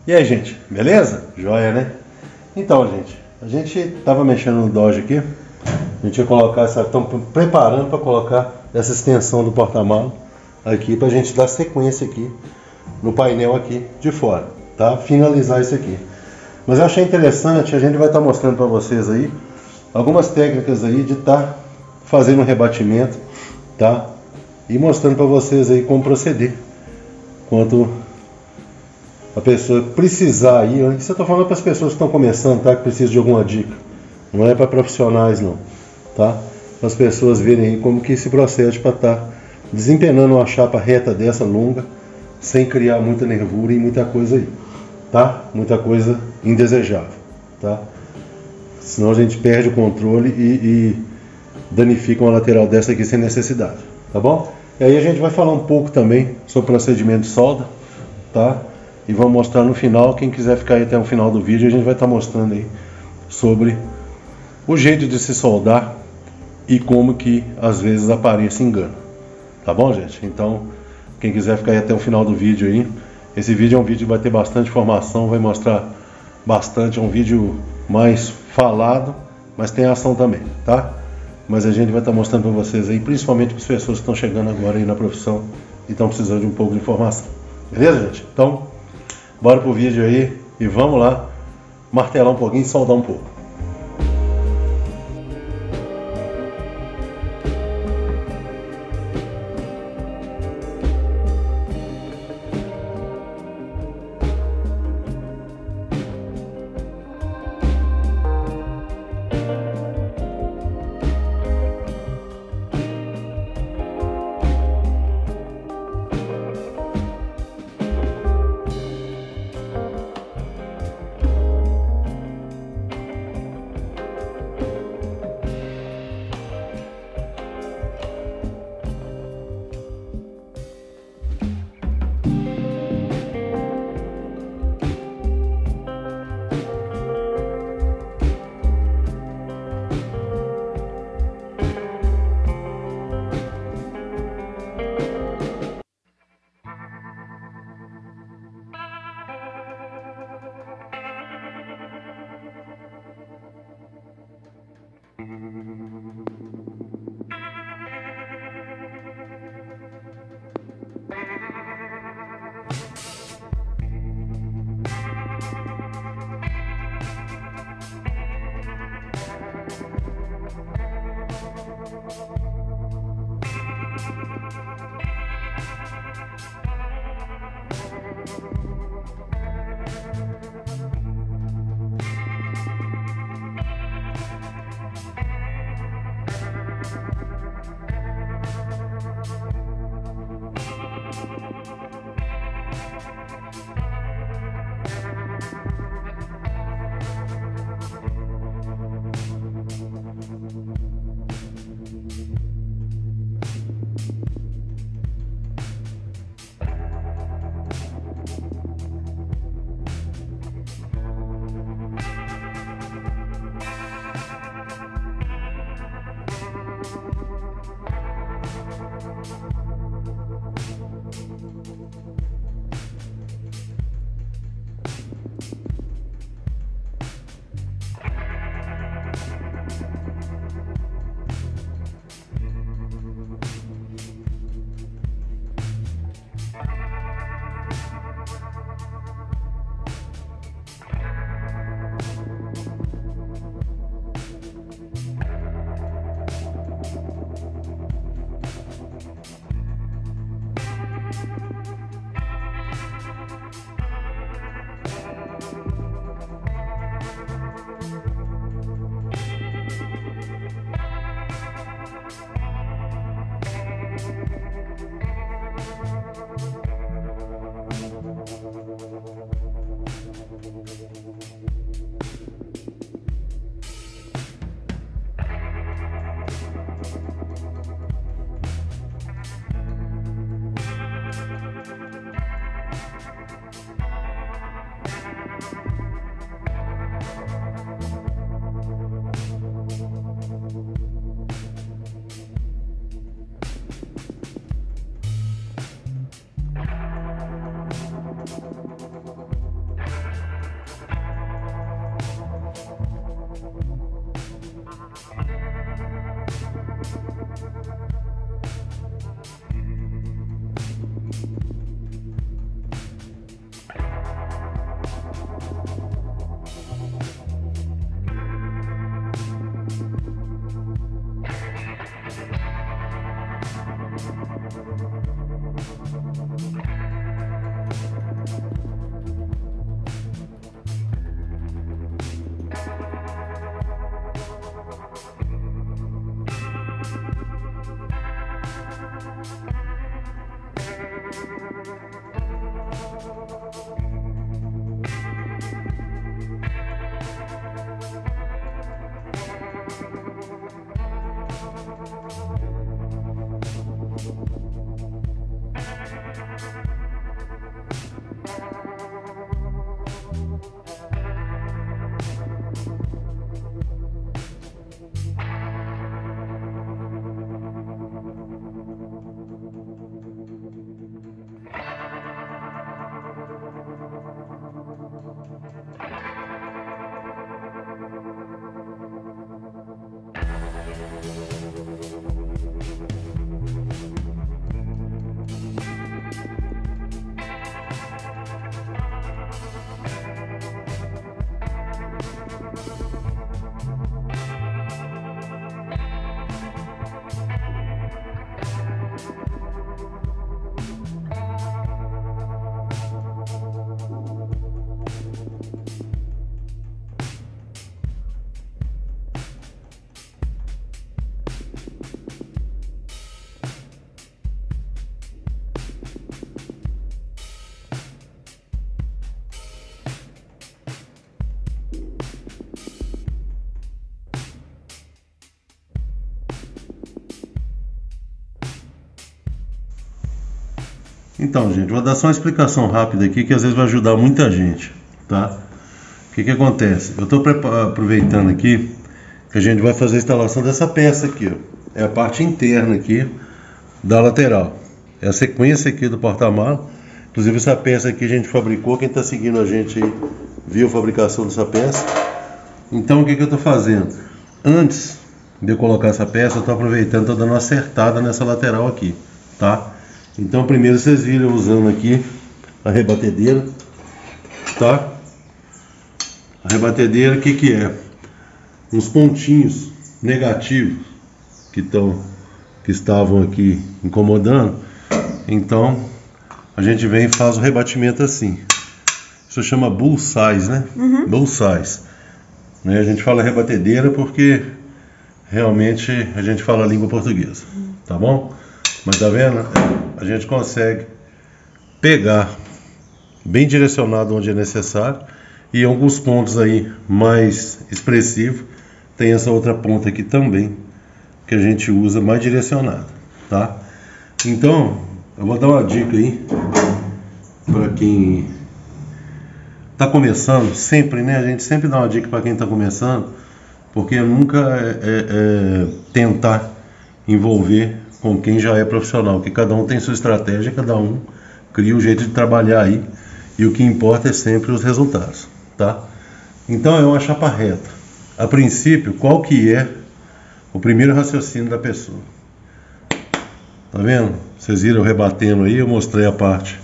E aí, gente, beleza? Joia, né? Então, gente, a gente tava mexendo no Dodge aqui. A gente ia colocar estamos preparando para colocar essa extensão do porta-malas aqui pra gente dar sequência aqui no painel aqui de fora, tá? Finalizar isso aqui. Mas eu achei interessante, a gente vai estar mostrando para vocês aí algumas técnicas aí de estar fazendo um rebatimento, tá? E mostrando para vocês aí como proceder quanto a pessoa precisar aí. Isso eu tô falando para as pessoas que estão começando, tá? Que precisam de alguma dica. Não é para profissionais não, tá? Para as pessoas verem aí como que se procede para estar desempenando uma chapa reta dessa longa, sem criar muita nervura e muita coisa aí, tá? Muita coisa indesejável, tá? Senão a gente perde o controle e danifica uma lateral dessa aqui sem necessidade, tá bom? E aí a gente vai falar um pouco também sobre o procedimento de solda, tá? E vamos mostrar no final. Quem quiser ficar aí até o final do vídeo, a gente vai estar mostrando aí sobre o jeito de se soldar e como que às vezes aparece engano, tá bom, gente? Então, quem quiser ficar aí até o final do vídeo aí, esse vídeo é um vídeo que vai ter bastante informação, vai mostrar bastante, é um vídeo mais falado, mas tem ação também, tá? Mas a gente vai estar mostrando para vocês aí, principalmente para as pessoas que estão chegando agora aí na profissão e estão precisando de um pouco de informação. Beleza, gente? Então, bora pro vídeo aí e vamos lá martelar um pouquinho e soldar um pouco. Então, gente, vou dar só uma explicação rápida aqui que às vezes vai ajudar muita gente, tá? O que acontece? Eu estou aproveitando aqui que a gente vai fazer a instalação dessa peça aqui, ó. É a parte interna aqui da lateral. É a sequência aqui do porta-malas. Inclusive essa peça aqui a gente fabricou, quem está seguindo a gente aí viu a fabricação dessa peça. Então o que eu estou fazendo? Antes de eu colocar essa peça, eu estou aproveitando, estou dando uma acertada nessa lateral aqui, tá? Então primeiro vocês viram usando aqui a rebatedeira, tá? A rebatedeira, o que é? Uns pontinhos negativos que estavam aqui incomodando. Então a gente vem e faz o rebatimento assim. Isso chama bullseye, né? Bullseye. A gente fala rebatedeira porque realmente a gente fala a língua portuguesa, tá bom? Mas tá vendo? A gente consegue pegar bem direcionado onde é necessário, e em alguns pontos aí mais expressivos tem essa outra ponta aqui também que a gente usa mais direcionada, tá? Então eu vou dar uma dica aí para quem está começando, sempre, né? A gente sempre dá uma dica para quem está começando, porque nunca tentar envolver com quem já é profissional, porque cada um tem sua estratégia, cada um cria um jeito de trabalhar aí, e o que importa é sempre os resultados, tá? Então é uma chapa reta. A princípio, qual que é o primeiro raciocínio da pessoa? Tá vendo? Vocês viram eu rebatendo aí, eu mostrei a parte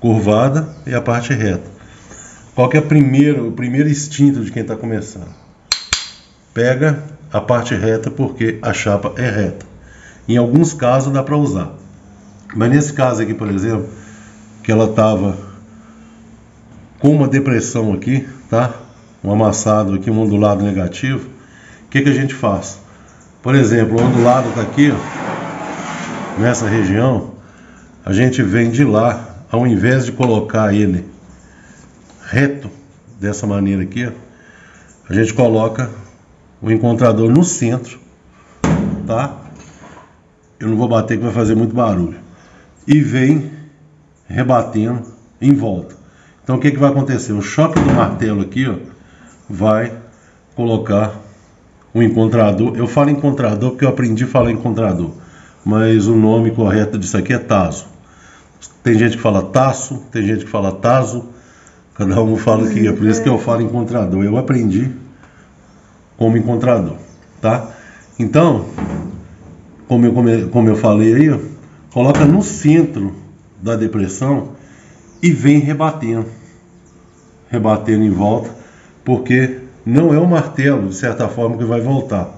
curvada e a parte reta. Qual que é o primeiro instinto de quem está começando? Pega a parte reta porque a chapa é reta. Em alguns casos dá para usar, mas nesse caso aqui, por exemplo, que ela estava com uma depressão aqui, tá? Um amassado aqui, um ondulado negativo. O que a gente faz? Por exemplo, o ondulado está aqui, ó, nessa região. A gente vem de lá, ao invés de colocar ele reto dessa maneira aqui, ó, a gente coloca o encontrador no centro, tá? Eu não vou bater que vai fazer muito barulho. E vem rebatendo em volta. Então o que vai acontecer? O choque do martelo aqui, ó, vai colocar o encontrador. Eu falo encontrador porque eu aprendi a falar encontrador, mas o nome correto disso aqui é taso. Tem gente que fala taço, tem gente que fala taso. Cada um fala que é por isso que eu falo encontrador. Eu aprendi como encontrador, tá? Então, como eu falei aí, ó, coloca no centro da depressão e vem rebatendo em volta, porque não é o martelo, de certa forma, que vai voltar,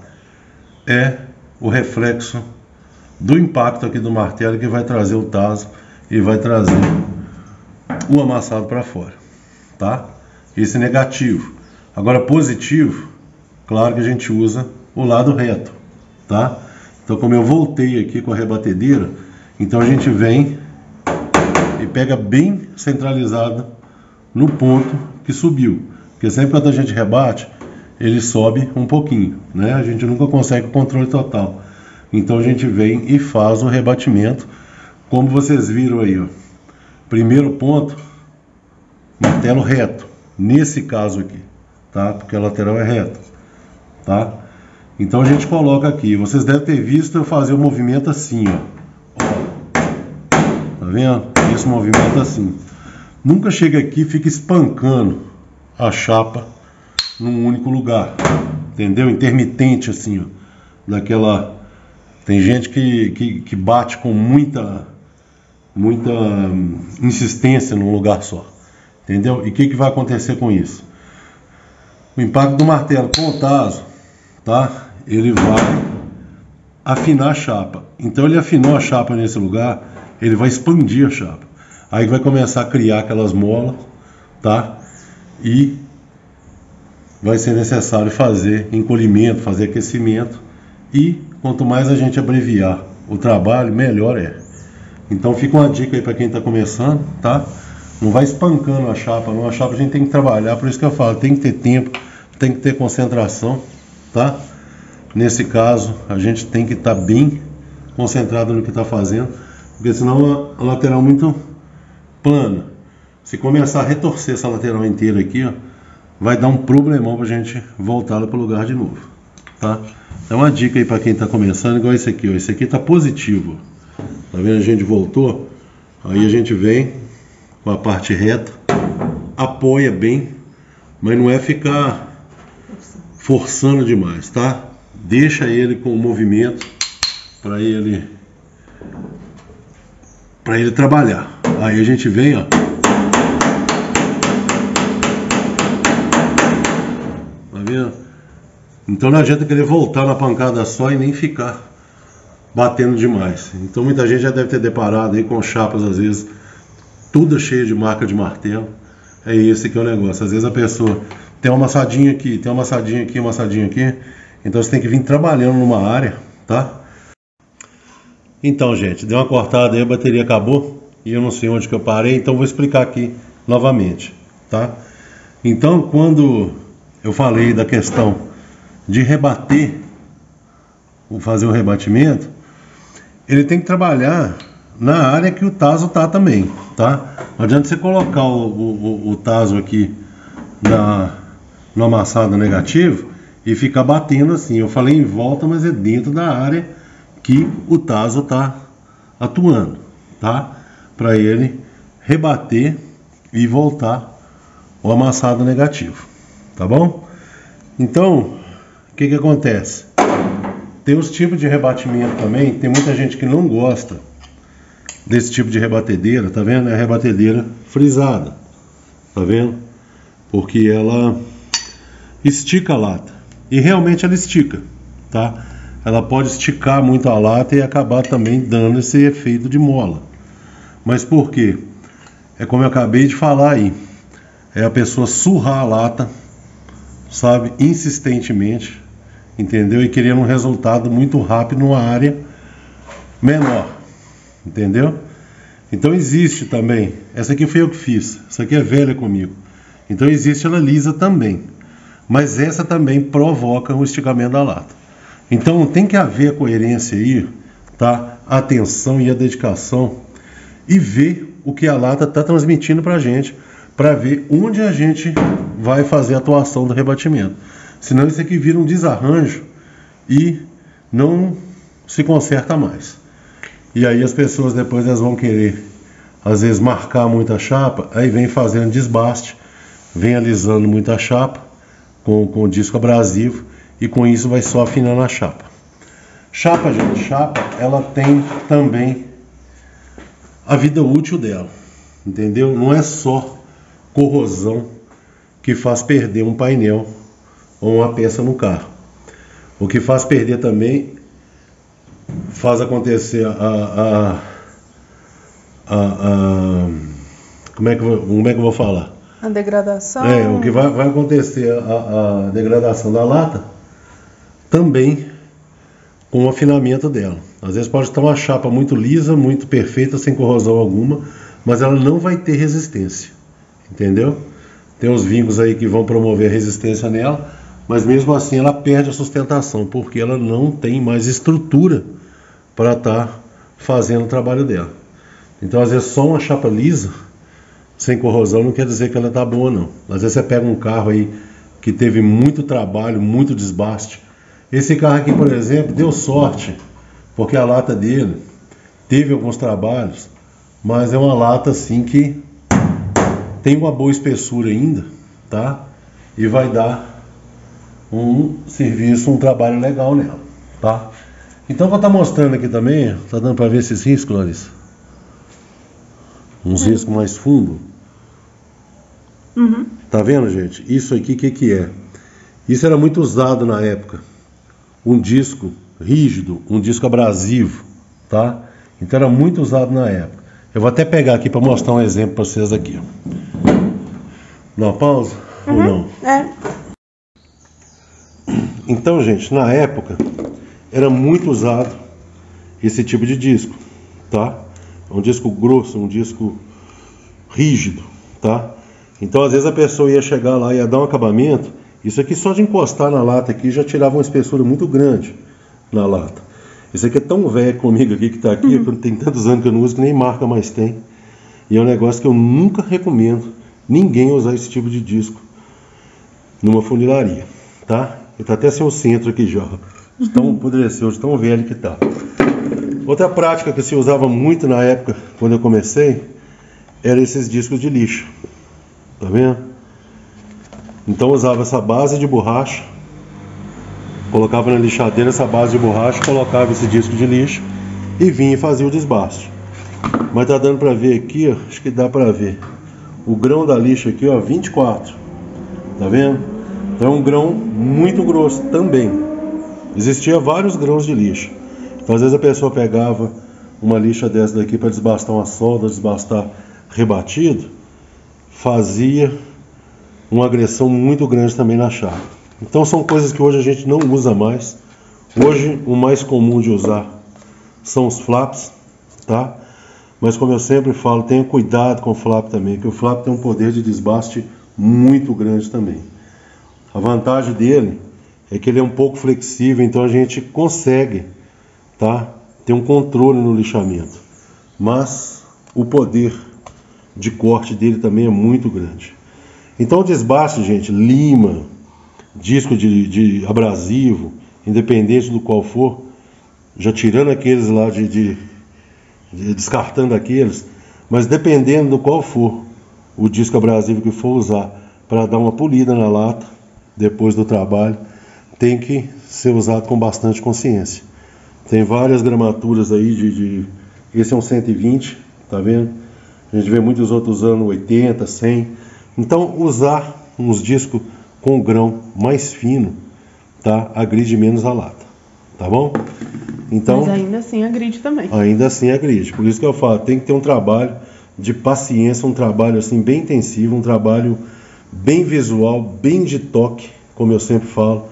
é o reflexo do impacto aqui do martelo que vai trazer o taso e vai trazer o amassado para fora, tá? Esse é negativo. Agora positivo, claro que a gente usa o lado reto, tá? Então como eu voltei aqui com a rebatedeira, então a gente vem e pega bem centralizado no ponto que subiu, porque sempre quando a gente rebate, ele sobe um pouquinho, né? A gente nunca consegue o controle total. Então a gente vem e faz o rebatimento, como vocês viram aí, ó. Primeiro ponto, martelo reto, nesse caso aqui, tá? Porque a lateral é reta, tá? Então a gente coloca aqui, vocês devem ter visto eu fazer o movimento assim, ó. Tá vendo? Esse movimento assim. Nunca chega aqui e fica espancando a chapa num único lugar, entendeu? Intermitente assim, ó. Daquela... Tem gente que bate com muita insistência num lugar só, entendeu? E o que vai acontecer com isso? O impacto do martelo com o taso, tá? Ele vai afinar a chapa. Então ele afinou a chapa nesse lugar, ele vai expandir a chapa. Aí vai começar a criar aquelas molas, tá? E vai ser necessário fazer encolhimento, fazer aquecimento. E quanto mais a gente abreviar o trabalho, melhor é. Então fica uma dica aí para quem está começando, tá? Não vai espancando a chapa, não. A chapa a gente tem que trabalhar, por isso que eu falo, tem que ter tempo, tem que ter concentração, tá? Nesse caso, a gente tem que estar bem concentrado no que está fazendo, porque senão a lateral é muito plana. Se começar a retorcer essa lateral inteira aqui, ó, vai dar um problemão pra gente voltar ela pro lugar de novo, tá? É uma dica aí para quem está começando, igual esse aqui, ó. Esse aqui está positivo. Tá vendo? A gente voltou. Aí a gente vem com a parte reta, apoia bem, mas não é ficar forçando demais, tá? Deixa ele com o movimento para ele trabalhar. Aí a gente vem, ó. Tá vendo? Então não adianta querer voltar na pancada só e nem ficar batendo demais. Então muita gente já deve ter deparado aí com chapas, às vezes, tudo cheio de marca de martelo. É esse que é o negócio. Às vezes a pessoa tem uma amassadinha aqui, tem uma amassadinha aqui, uma amassadinha aqui. Então você tem que vir trabalhando numa área, tá? Então, gente, deu uma cortada aí, a bateria acabou e eu não sei onde que eu parei, então vou explicar aqui novamente, tá? Então, quando eu falei da questão de rebater, fazer o rebatimento, ele tem que trabalhar na área que o taso tá também, tá? Não adianta você colocar o taso aqui no amassado negativo e ficar batendo assim. Eu falei em volta, mas é dentro da área que o taso tá atuando, tá? Para ele rebater e voltar o amassado negativo, tá bom? Então, o que acontece? Tem os tipos de rebatimento também. Tem muita gente que não gosta desse tipo de rebatedeira, tá vendo? É a rebatedeira frisada, tá vendo? Porque ela estica a lata. E realmente ela estica, tá? Ela pode esticar muito a lata e acabar também dando esse efeito de mola. Mas por quê? É como eu acabei de falar aí. É a pessoa surrar a lata, sabe? Insistentemente, entendeu? E querendo um resultado muito rápido numa área menor, entendeu? Então existe também, essa aqui foi eu que fiz, essa aqui é velha comigo, então existe ela lisa também, mas essa também provoca o esticamento da lata. Então tem que haver a coerência aí, tá? A atenção e a dedicação, e ver o que a lata está transmitindo pra gente, para ver onde a gente vai fazer a atuação do rebatimento. Senão isso aqui vira um desarranjo e não se conserta mais. E aí as pessoas depois elas vão querer, às vezes, marcar muita chapa, aí vem fazendo desbaste, vem alisando muita chapa com disco abrasivo e com isso vai só afinando a chapa. Chapa, gente, chapa, ela tem também a vida útil dela, entendeu? Não é só corrosão que faz perder um painel ou uma peça no carro. O que faz perder também, faz acontecer como é que eu vou falar? A degradação. O que vai acontecer, a degradação da lata, também com o afinamento dela. Às vezes pode estar uma chapa muito lisa, muito perfeita, sem corrosão alguma, mas ela não vai ter resistência, entendeu? Tem os vincos aí que vão promover a resistência nela, mas mesmo assim ela perde a sustentação, porque ela não tem mais estrutura para estar fazendo o trabalho dela. Então, às vezes, só uma chapa lisa, sem corrosão, não quer dizer que ela está boa, não. Às vezes você pega um carro aí que teve muito trabalho, muito desbaste. Esse carro aqui, por exemplo, deu sorte, porque a lata dele teve alguns trabalhos, mas é uma lata assim que tem uma boa espessura ainda, tá? E vai dar um serviço, um trabalho legal nela, tá? Então, vou estar mostrando aqui também, tá dando para ver esses riscos, Larissa? Uns riscos mais fundos. Uhum. Tá vendo, gente? Isso aqui, o que é? Isso era muito usado na época. Um disco rígido, um disco abrasivo, tá? Então era muito usado na época. Eu vou até pegar aqui para mostrar um exemplo para vocês aqui. Não, pausa? Ou não? Então, gente, na época era muito usado esse tipo de disco, tá? Um disco grosso, um disco rígido, tá? Então, às vezes a pessoa ia chegar lá e ia dar um acabamento. Isso aqui só de encostar na lata aqui já tirava uma espessura muito grande na lata. Esse aqui é tão velho comigo aqui, que tá aqui, que tem tantos anos que eu não uso, que nem marca mais tem. E é um negócio que eu nunca recomendo ninguém usar esse tipo de disco numa funilaria, tá? Ele tá até sem o centro aqui já, de tão apodreceu, de tão velho que tá. Outra prática que se usava muito na época, quando eu comecei, era esses discos de lixo, tá vendo? Então eu usava essa base de borracha, colocava na lixadeira essa base de borracha, colocava esse disco de lixo e vinha e fazia o desbaste. Mas tá dando pra ver aqui, ó, acho que dá pra ver. O grão da lixa aqui, ó, 24. Tá vendo? Então é um grão muito grosso também. Existia vários grãos de lixa. Então, às vezes a pessoa pegava uma lixa dessa daqui para desbastar uma solda, desbastar rebatido, fazia uma agressão muito grande também na chapa. Então são coisas que hoje a gente não usa mais. Hoje o mais comum de usar são os flaps, tá? Mas como eu sempre falo, tenha cuidado com o flap também, que o flap tem um poder de desbaste muito grande também. A vantagem dele é que ele é um pouco flexível, então a gente consegue, tá, ter um controle no lixamento. Mas o poder de corte dele também é muito grande. Então o desbaste, gente, lima, disco de abrasivo, independente do qual for, já tirando aqueles lá descartando aqueles, mas dependendo do qual for o disco abrasivo que for usar para dar uma polida na lata depois do trabalho, tem que ser usado com bastante consciência. Tem várias gramaturas aí esse é um 120, tá vendo? A gente vê muitos outros usando 80, 100. Então usar uns discos com grão mais fino, tá? Agride menos a lata, tá bom? Então, mas ainda assim agride também. Ainda assim agride. Por isso que eu falo, tem que ter um trabalho de paciência, um trabalho assim bem intensivo, um trabalho bem visual, bem de toque, como eu sempre falo,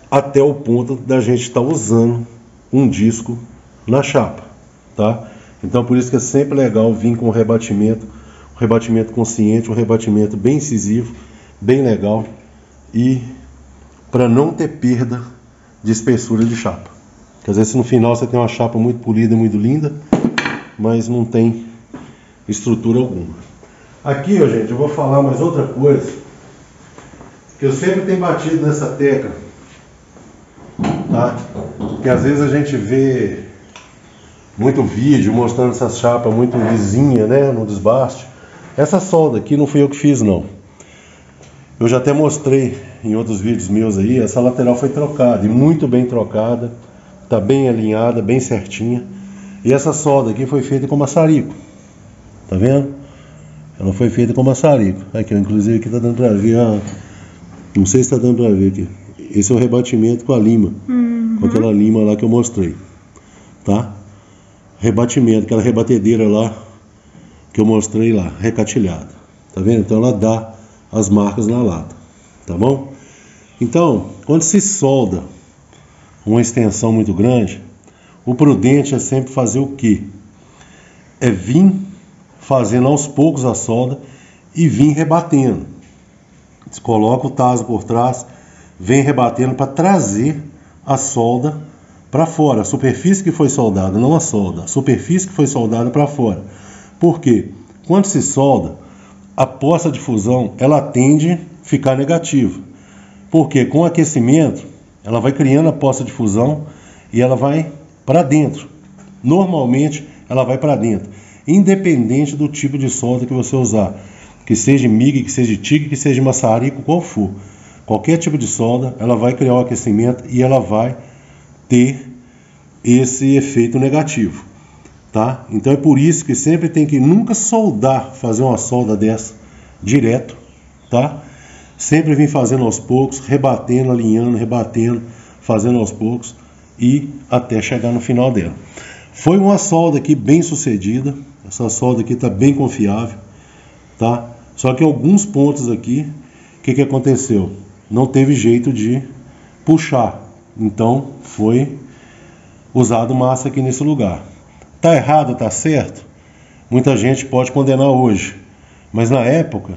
até o ponto da gente estar usando um disco na chapa, tá? Então por isso que é sempre legal vir com um rebatimento consciente, um rebatimento bem incisivo, bem legal, e para não ter perda de espessura de chapa. Porque às vezes no final você tem uma chapa muito polida, muito linda, mas não tem estrutura alguma. Aqui, ó, gente, eu vou falar mais outra coisa, que eu sempre tenho batido nessa tecla, tá? Que às vezes a gente vê muito vídeo mostrando essa chapa muito lisinha, né, no desbaste. Essa solda aqui não fui eu que fiz, não. Eu já até mostrei em outros vídeos meus aí, essa lateral foi trocada, e muito bem trocada, tá bem alinhada, bem certinha. E essa solda aqui foi feita com maçarico, tá vendo? Ela foi feita com maçarico. Aqui, ó, inclusive aqui tá dando pra ver, ó, não sei se tá dando pra ver aqui. Esse é o rebatimento com a lima, com aquela lima lá que eu mostrei, tá? Rebatimento, aquela rebatedeira lá que eu mostrei lá, recatilhada, tá vendo? Então ela dá as marcas na lata, tá bom? Então, quando se solda uma extensão muito grande, o prudente é sempre fazer o quê? É vir fazendo aos poucos a solda e vir rebatendo. Você coloca o taso por trás, vem rebatendo para trazer a solda para fora, a superfície que foi soldada, não a solda, a superfície que foi soldada para fora. Por quê? Quando se solda, a poça de fusão ela tende a ficar negativa. Porque com o aquecimento, ela vai criando a poça de fusão e ela vai para dentro. Normalmente, ela vai para dentro, independente do tipo de solda que você usar. Que seja MIG, que seja TIG, que seja maçarico, qual for. Qualquer tipo de solda, ela vai criar o aquecimento e ela vai ter esse efeito negativo, tá? Então é por isso que sempre tem que nunca soldar, fazer uma solda dessa direto, tá? Sempre vir fazendo aos poucos, rebatendo, alinhando, rebatendo, fazendo aos poucos e até chegar no final dela. Foi uma solda aqui bem sucedida, essa solda aqui está bem confiável, tá? Só que alguns pontos aqui, o que aconteceu? Não teve jeito de puxar, então foi usado massa aqui nesse lugar. Tá errado, tá certo? Muita gente pode condenar hoje, mas na época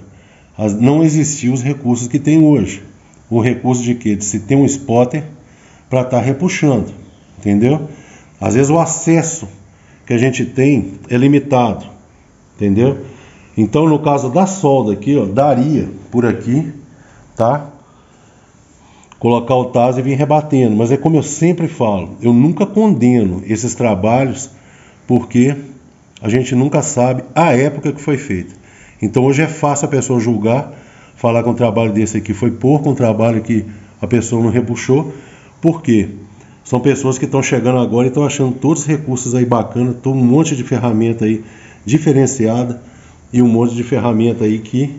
não existiam os recursos que tem hoje. O recurso de quê? De se ter um spotter para estar repuxando, entendeu? Às vezes o acesso que a gente tem é limitado, entendeu? Então no caso da solda aqui, ó, daria por aqui, tá? Colocar o taso e vir rebatendo, mas é como eu sempre falo, eu nunca condeno esses trabalhos, porque a gente nunca sabe a época que foi feito. Então hoje é fácil a pessoa julgar, falar que um trabalho desse aqui foi porco, um trabalho que a pessoa não rebuchou, por quê? São pessoas que estão chegando agora e estão achando todos os recursos aí bacanas, um monte de ferramenta aí diferenciada e um monte de ferramenta aí que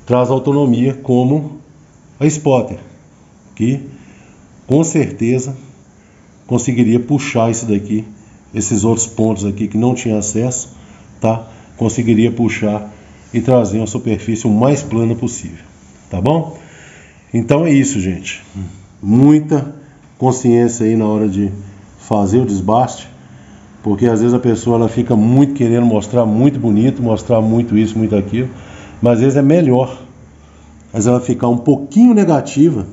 traz autonomia, como a Spotter, que com certeza conseguiria puxar isso daqui, esses outros pontos aqui que não tinha acesso, tá? Conseguiria puxar e trazer uma superfície o mais plana possível, tá bom? Então é isso, gente. Muita consciência aí na hora de fazer o desbaste, porque às vezes a pessoa ela fica muito querendo mostrar muito bonito, mostrar muito isso, muito aquilo, mas às vezes é melhor, às vezes ela ficar um pouquinho negativa,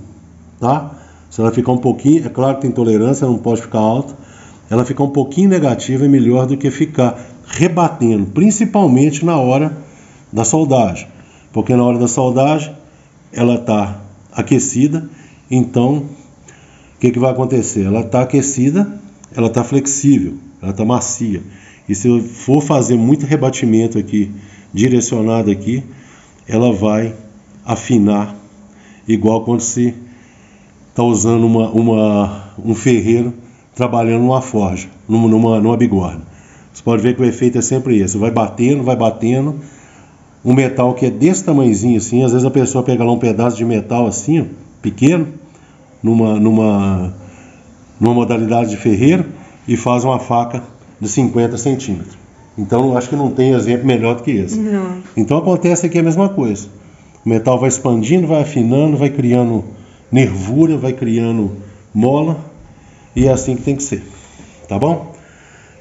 tá? Se ela ficar um pouquinho, é claro que tem tolerância, não pode ficar alta, ela ficar um pouquinho negativa é melhor do que ficar rebatendo, principalmente na hora da soldagem, porque na hora da soldagem ela está aquecida, então o que vai acontecer? Ela está aquecida, ela está flexível, ela está macia, e se eu for fazer muito rebatimento aqui, direcionado aqui, ela vai afinar, igual quando se está usando um ferreiro trabalhando numa forja, numa bigorna. Você pode ver que o efeito é sempre esse, vai batendo, um metal que é desse tamanhozinho assim, às vezes a pessoa pega lá um pedaço de metal assim, ó, pequeno, numa modalidade de ferreiro, e faz uma faca de 50 centímetros. Então eu acho que não tem exemplo melhor do que esse. Não. Então acontece aqui a mesma coisa. O metal vai expandindo, vai afinando, vai criando nervura, vai criando mola, e é assim que tem que ser, tá bom?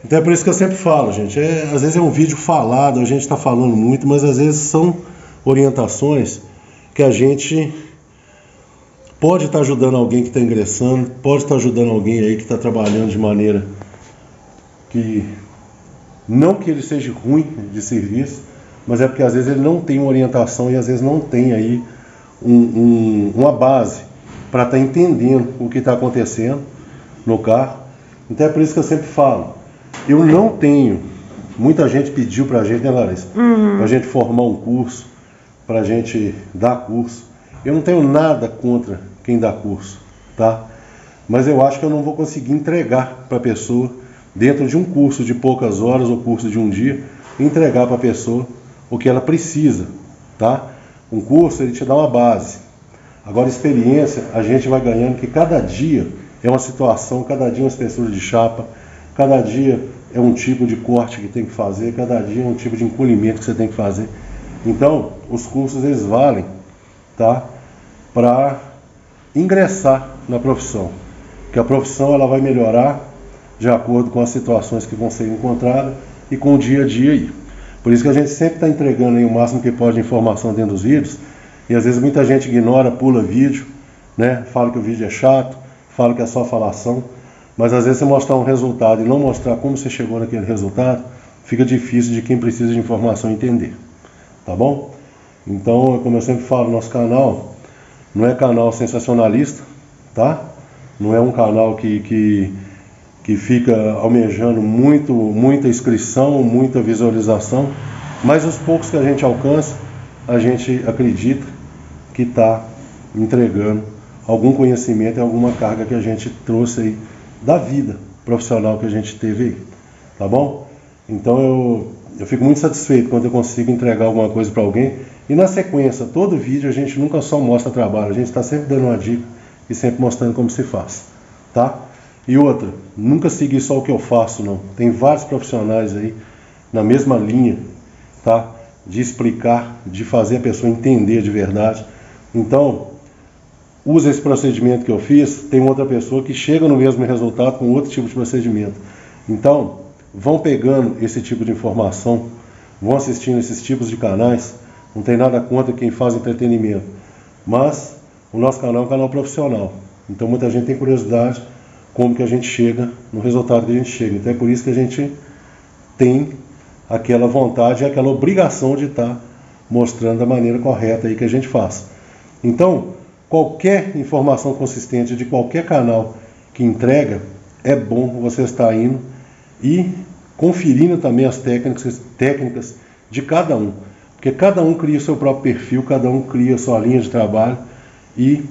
Então é por isso que eu sempre falo, gente, às vezes é um vídeo falado, a gente está falando muito, mas às vezes são orientações que a gente pode estar ajudando alguém que está ingressando, pode estar ajudando alguém aí que está trabalhando de maneira que, não que ele seja ruim de serviço, mas é porque às vezes ele não tem uma orientação e às vezes não tem aí uma base para estar entendendo o que está acontecendo no carro. Então é por isso que eu sempre falo, eu não tenho, muita gente pediu para a gente, né, Larissa? Para a gente formar um curso, para a gente dar curso. Eu não tenho nada contra quem dá curso, tá? Mas eu acho que eu não vou conseguir entregar para a pessoa, dentro de um curso de poucas horas ou curso de um dia, entregar para a pessoa o que ela precisa, tá? Um curso, ele te dá uma base. Agora, experiência, a gente vai ganhando, que cada dia é uma situação, cada dia é uma espessura de chapa, cada dia é um tipo de corte que tem que fazer, cada dia é um tipo de encolhimento que você tem que fazer. Então, os cursos, eles valem, tá? Para ingressar na profissão. Que a profissão, ela vai melhorar de acordo com as situações que vão ser encontradas e com o dia a dia aí. Por isso que a gente sempre está entregando aí o máximo que pode de informação dentro dos vídeos, e às vezes muita gente ignora, pula vídeo, né? Fala que o vídeo é chato, fala que é só falação, mas às vezes você mostrar um resultado e não mostrar como você chegou naquele resultado, fica difícil de quem precisa de informação entender, tá bom? Então, como eu sempre falo, nosso canal não é canal sensacionalista, tá? Não é um canal que fica almejando muita inscrição, muita visualização, mas os poucos que a gente alcança, a gente acredita que está entregando algum conhecimento e alguma carga que a gente trouxe aí da vida profissional que a gente teve aí, tá bom? Então eu fico muito satisfeito quando eu consigo entregar alguma coisa para alguém, e na sequência, todo vídeo a gente nunca só mostra trabalho, a gente está sempre dando uma dica e sempre mostrando como se faz, tá? E outra, nunca seguir só o que eu faço, não. Tem vários profissionais aí na mesma linha, tá? De explicar, de fazer a pessoa entender de verdade. Então, usa esse procedimento que eu fiz, tem outra pessoa que chega no mesmo resultado com outro tipo de procedimento. Então, vão pegando esse tipo de informação, vão assistindo esses tipos de canais. Não tem nada contra quem faz entretenimento, mas o nosso canal é um canal profissional. Então muita gente tem curiosidade como que a gente chega no resultado que a gente chega. Então é por isso que a gente tem aquela vontade e aquela obrigação de estar mostrando a maneira correta aí que a gente faz. Então, qualquer informação consistente de qualquer canal que entrega, é bom você estar indo e conferindo também as técnicas de cada um. Porque cada um cria o seu próprio perfil, cada um cria a sua linha de trabalho e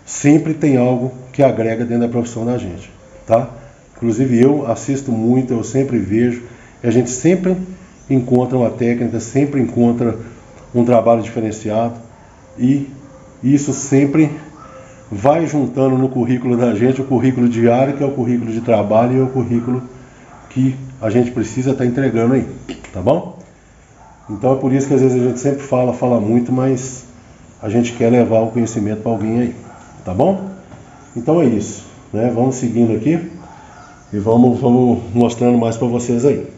sempre tem algo que agrega dentro da profissão da gente, tá? Inclusive eu assisto muito, eu sempre vejo, e a gente sempre encontra uma técnica, sempre encontra um trabalho diferenciado e isso sempre vai juntando no currículo da gente, o currículo diário, que é o currículo de trabalho e é o currículo que a gente precisa estar entregando aí, tá bom? Então é por isso que às vezes a gente sempre fala muito, mas a gente quer levar o conhecimento para alguém aí, tá bom? Então é isso, né? Vamos seguindo aqui e vamos mostrando mais para vocês aí.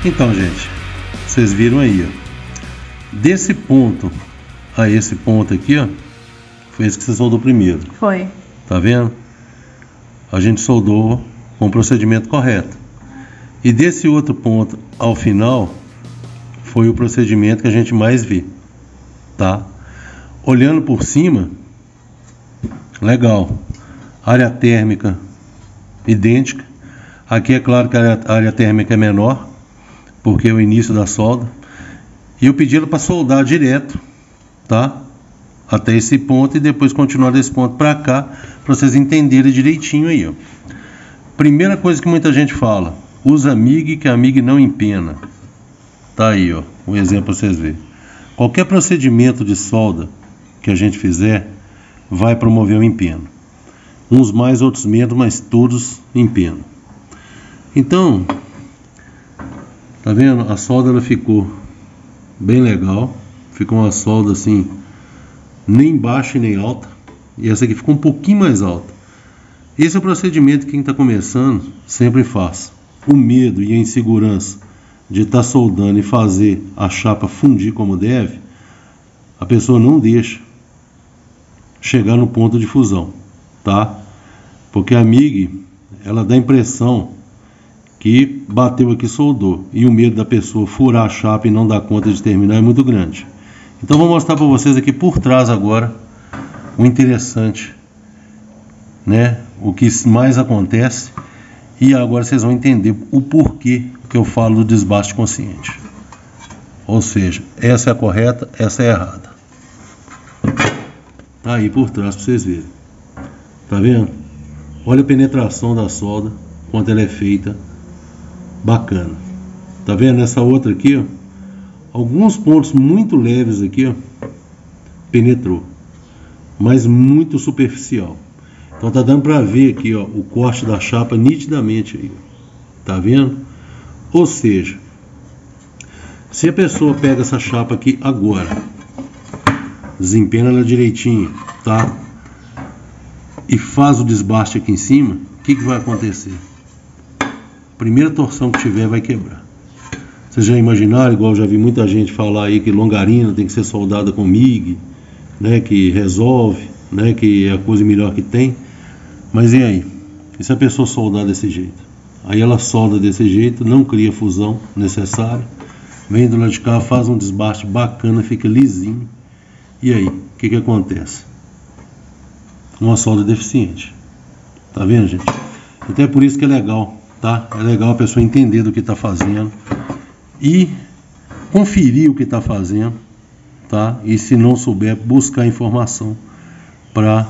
Então, gente, vocês viram aí, ó, desse ponto a esse ponto aqui, ó, foi esse que você soldou primeiro. Foi. Tá vendo? A gente soldou com o procedimento correto. E desse outro ponto ao final, foi o procedimento que a gente mais vê, tá? Olhando por cima, legal. Área térmica idêntica. Aqui é claro que a área térmica é menor, porque é o início da solda. E eu pedi ela para soldar direto, tá? Até esse ponto e depois continuar desse ponto para cá, para vocês entenderem direitinho aí, ó. Primeira coisa que muita gente fala: usa MIG, que a MIG não empena. Tá aí, ó, um exemplo para vocês verem. Qualquer procedimento de solda que a gente fizer vai promover o empeno. Uns mais, outros menos, mas todos empenam. Então, tá vendo? A solda ela ficou bem legal. Ficou uma solda assim, nem baixa e nem alta. E essa aqui ficou um pouquinho mais alta. Esse é o procedimento que quem está começando sempre faz. O medo e a insegurança de estar soldando e fazer a chapa fundir como deve, a pessoa não deixa chegar no ponto de fusão, tá? Porque a MIG, ela dá a impressão que bateu aqui, soldou, e o medo da pessoa furar a chapa e não dar conta de terminar é muito grande. Então vou mostrar para vocês aqui por trás agora o interessante, né? O que mais acontece, e agora vocês vão entender o porquê que eu falo do desbaste consciente. Ou seja, essa é a correta, essa é a errada. Tá aí por trás para vocês verem. Tá vendo? Olha a penetração da solda, quanto ela é feita. Bacana. Tá vendo essa outra aqui, ó? Alguns pontos muito leves aqui, ó, penetrou, mas muito superficial. Então tá dando para ver aqui, ó, o corte da chapa nitidamente aí. Tá vendo? Ou seja, se a pessoa pega essa chapa aqui agora, desempena ela direitinho, tá? E faz o desbaste aqui em cima, o que vai acontecer? Primeira torção que tiver vai quebrar. Vocês já imaginaram, igual eu já vi muita gente falar aí que longarina tem que ser soldada com MIG, né, que resolve, né, que é a coisa melhor que tem. Mas e aí? E se a pessoa soldar desse jeito? Aí ela solda desse jeito, não cria a fusão necessária, vem do lado de cá, faz um desbaste bacana, fica lisinho. E aí, o que acontece? Uma solda deficiente. Tá vendo, gente? Então é por isso que é legal, tá? É legal a pessoa entender do que está fazendo e conferir o que está fazendo, tá? E se não souber, buscar informação para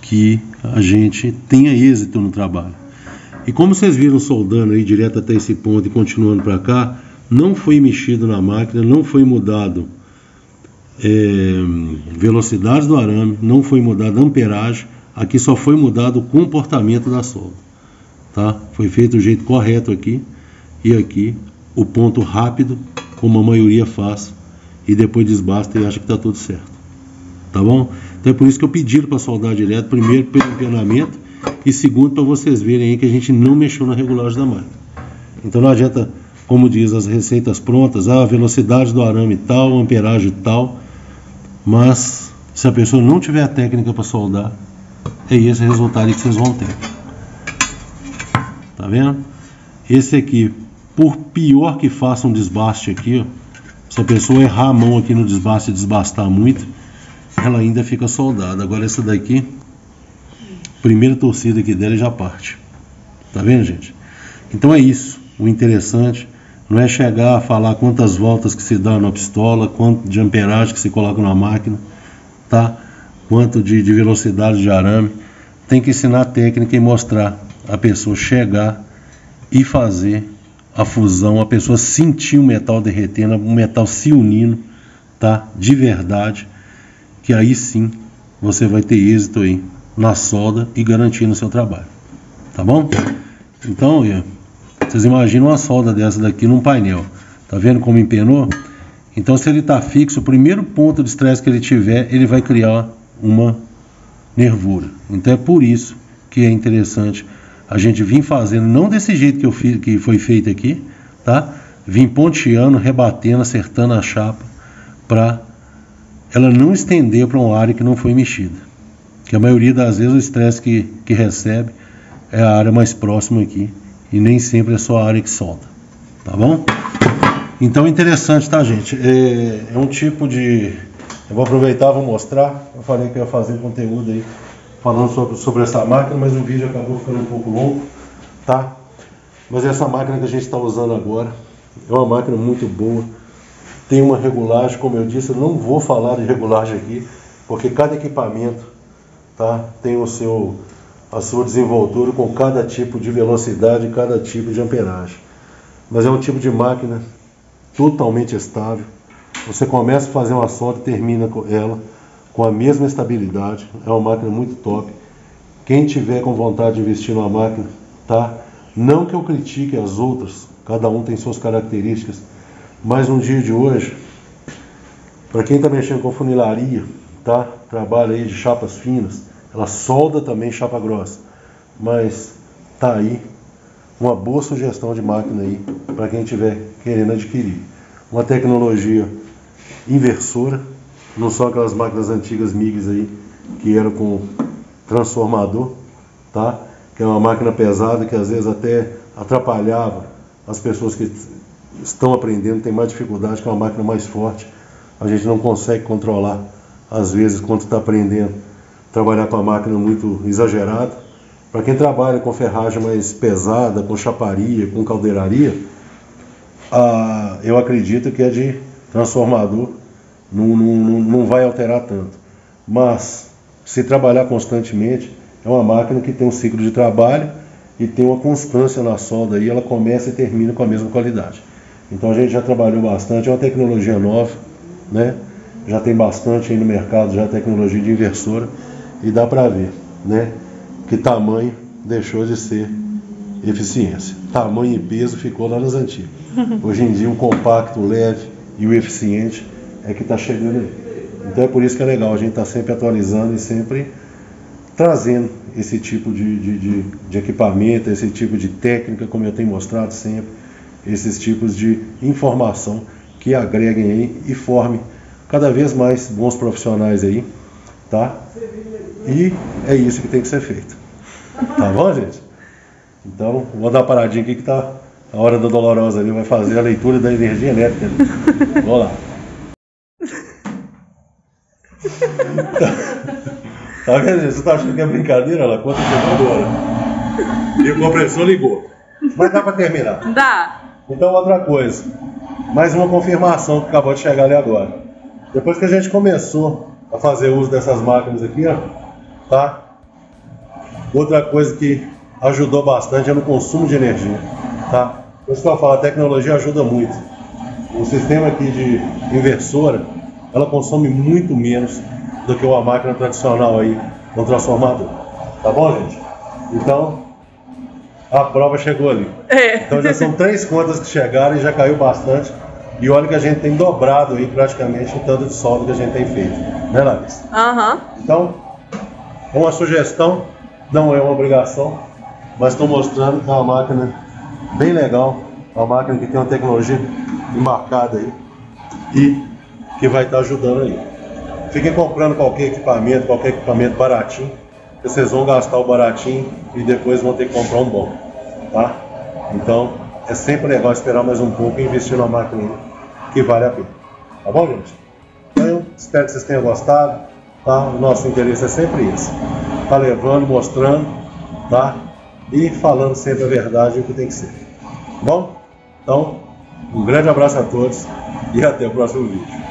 que a gente tenha êxito no trabalho. E como vocês viram soldando aí direto até esse ponto e continuando para cá, não foi mexido na máquina, não foi mudado velocidade do arame, não foi mudada a amperagem, aqui só foi mudado o comportamento da solda, tá? Foi feito do jeito correto aqui, e aqui o ponto rápido, como a maioria faz, e depois desbasta e acha que está tudo certo, tá bom? Então é por isso que eu pedi para soldar direto, primeiro pelo empenamento, e segundo para vocês verem aí que a gente não mexeu na regulagem da máquina. Então não adianta, como diz as receitas prontas, a velocidade do arame tal, amperagem tal, mas se a pessoa não tiver a técnica para soldar, é esse resultado que vocês vão ter. Tá vendo? Esse aqui, por pior que faça um desbaste aqui, ó, se a pessoa errar a mão aqui no desbaste e desbastar muito, ela ainda fica soldada. Agora essa daqui, primeira torcida aqui dela já parte. Tá vendo, gente? Então é isso. O interessante não é chegar a falar quantas voltas que se dá na pistola, quanto de amperagem que se coloca na máquina, tá? Quanto de velocidade de arame. Tem que ensinar a técnica e mostrar a pessoa chegar e fazer a fusão, a pessoa sentir o metal derretendo, o metal se unindo, tá? De verdade, que aí sim você vai ter êxito aí na solda e garantindo o seu trabalho, tá bom? Então, vocês imaginam uma solda dessa daqui num painel, tá vendo como empenou? Então se ele está fixo, o primeiro ponto de estresse que ele tiver, ele vai criar uma nervura. Então é por isso que é interessante a gente vir fazendo, não desse jeito que eu fiz, que foi feito aqui, tá? Vim ponteando, rebatendo, acertando a chapa, para ela não estender para uma área que não foi mexida. Que a maioria das vezes o estresse que recebe é a área mais próxima aqui, e nem sempre é só a área que solta, tá bom? Então é interessante, tá, gente? É um tipo de... Eu vou aproveitar, vou mostrar. Eu falei que eu ia fazer conteúdo aí falando sobre essa máquina, mas o vídeo acabou ficando um pouco longo, tá? Mas essa máquina que a gente está usando agora é uma máquina muito boa. Tem uma regulagem, como eu disse, eu não vou falar de regulagem aqui, porque cada equipamento, tá, tem a sua desenvoltura com cada tipo de velocidade, cada tipo de amperagem. Mas é um tipo de máquina totalmente estável. Você começa a fazer uma solda e termina com ela com a mesma estabilidade. É uma máquina muito top. Quem tiver com vontade de investir numa máquina, tá? Não que eu critique as outras, cada um tem suas características, mas no dia de hoje, para quem está mexendo com funilaria, tá? Trabalha aí de chapas finas, ela solda também chapa grossa, mas tá aí uma boa sugestão de máquina aí para quem estiver querendo adquirir. Uma tecnologia inversora, não são aquelas máquinas antigas MIGs aí que eram com transformador, tá? Que é uma máquina pesada que às vezes até atrapalhava as pessoas que estão aprendendo, tem mais dificuldade, que é uma máquina mais forte. A gente não consegue controlar, às vezes, quando está aprendendo, trabalhar com a máquina muito exagerada. Para quem trabalha com ferragem mais pesada, com chaparia, com caldeiraria, eu acredito que a de transformador não vai alterar tanto. Mas, se trabalhar constantemente, é uma máquina que tem um ciclo de trabalho e tem uma constância na solda, e ela começa e termina com a mesma qualidade. Então a gente já trabalhou bastante, é uma tecnologia nova, né? Já tem bastante aí no mercado, já tecnologia de inversora, e dá para ver, né, que tamanho deixou de ser eficiência. Tamanho e peso ficou lá nas antigas. Hoje em dia o compacto, o leve e o eficiente é que está chegando aí. Então é por isso que é legal, a gente está sempre atualizando e sempre trazendo esse tipo de equipamento, esse tipo de técnica, como eu tenho mostrado sempre, esses tipos de informação que agreguem aí e formem cada vez mais bons profissionais aí, tá? E é isso que tem que ser feito. Tá bom, gente? Então, vou dar uma paradinha aqui que tá a hora da Dolorosa ali, vai fazer a leitura da energia elétrica. Vamos lá. Tá vendo, gente? Você tá achando que é brincadeira? Ela conta chegou agora. E o compressor ligou. Mas dá pra terminar? Dá. Então, outra coisa. Mais uma confirmação que acabou de chegar ali agora. Depois que a gente começou a fazer uso dessas máquinas aqui, ó, tá? Outra coisa que ajudou bastante é no consumo de energia, tá? Por isso que eu falo, a tecnologia ajuda muito. O sistema aqui de inversora, ela consome muito menos do que uma máquina tradicional aí, um transformador. Tá bom, gente? Então, a prova chegou ali. Então já são 3 contas que chegaram e já caiu bastante. E olha que a gente tem dobrado aí praticamente o tanto de solda que a gente tem feito. Né, Larissa? Então, é uma sugestão, não é uma obrigação, mas estou mostrando que é uma máquina bem legal, uma máquina que tem uma tecnologia embarcada aí e que vai estar ajudando aí. Fiquem comprando qualquer equipamento baratinho, que vocês vão gastar o baratinho e depois vão ter que comprar um bom, tá? Então, é sempre legal esperar mais um pouco e investir numa máquina que vale a pena. Tá bom, gente? Então, eu espero que vocês tenham gostado, tá? O nosso interesse é sempre esse. Tá levando, mostrando, tá? E falando sempre a verdade e o que tem que ser. Bom? Então, um grande abraço a todos e até o próximo vídeo.